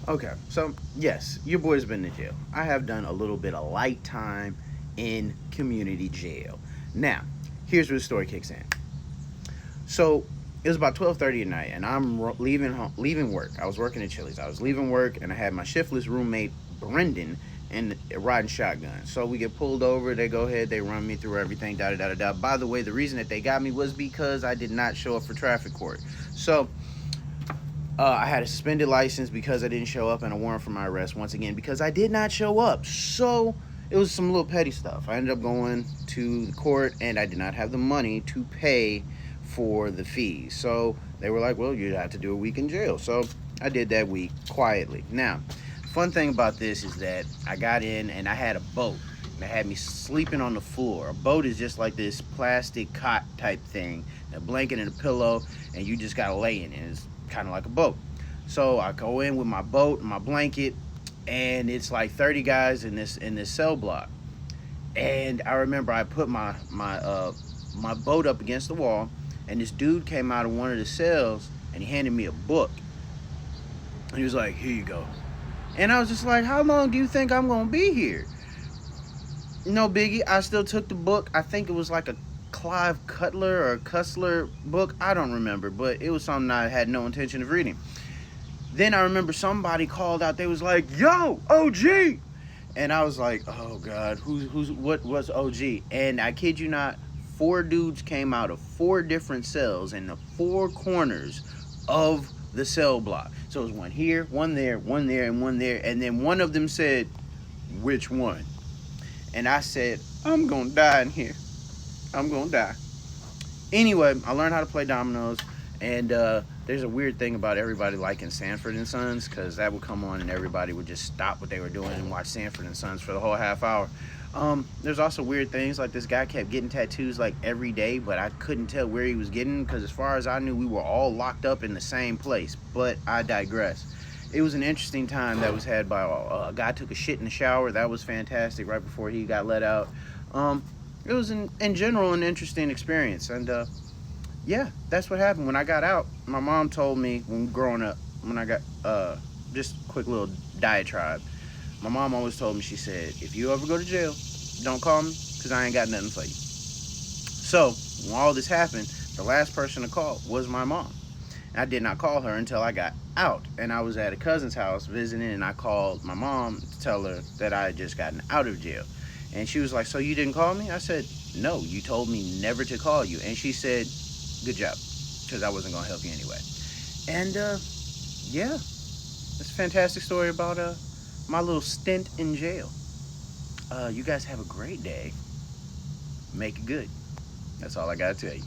Okay, so yes, your boy's been to jail. I have done a little bit of light time in community jail. Now, here's where the story kicks in. So it was about 12:30 at night, and leaving leaving work. I was working at Chili's. I was leaving work, and I had my shiftless roommate Brendan and riding shotgun. So we get pulled over. They go ahead. They run me through everything. Da da da da da. By the way, the reason that they got me was because I did not show up for traffic court. So I had a suspended license because I didn't show up, and a warrant for my arrest once again because I did not show up. So it was some little petty stuff. I ended up going to the court, and I did not have the money to pay for the fees. So they were like, well, you have to do a week in jail. So I did that week quietly. Now, fun thing about this is that I got in and I had a boat. They had me sleeping on the floor. A boat is just like this plastic cot type thing, a blanket and a pillow, and you just gotta lay in it. It's kind of like a boat. So I go in with my boat and my blanket, and it's like 30 guys in this cell block. And I remember I put my boat up against the wall, and this dude came out of one of the cells and he handed me a book. And he was like, "Here you go." And I was just like, "How long do you think I'm gonna be here?" No biggie. I still took the book. I think it was like a Clive Cutler or Cussler book. I don't remember, but it was something I had no intention of reading. Then I remember somebody called out. They was like, "Yo, OG!" And I was like, "Oh God, what was OG?" And I kid you not, four dudes came out of four different cells in the four corners of the cell block. So it was one here, one there, one there, and one there. And then one of them said, "Which one?" And I said, "I'm gonna die in here. I'm gonna die." Anyway, I learned how to play dominoes, and there's a weird thing about everybody liking Sanford and Sons, because that would come on and everybody would just stop what they were doing and watch Sanford and Sons for the whole half hour. There's also weird things, like this guy kept getting tattoos like every day, but I couldn't tell where he was getting, because as far as I knew, we were all locked up in the same place. But I digress. It was an interesting time that was had by a guy took a shit in the shower. That was fantastic right before he got let out. It was in general an interesting experience, and yeah, that's what happened when I got out. My mom told me when growing up, when I got just a quick little diatribe. My mom always told me, she said, "If you ever go to jail, don't call me, because I ain't got nothing for you." So when all this happened, the last person to call was my mom. I did not call her until I got out, and I was at a cousin's house visiting, and I called my mom to tell her that I had just gotten out of jail. And she was like, "So you didn't call me?" I said, "No, you told me never to call you." And she said, "Good job," because I wasn't going to help you anyway. And yeah, it's a fantastic story about my little stint in jail. You guys have a great day. Make it good. That's all I got to tell you.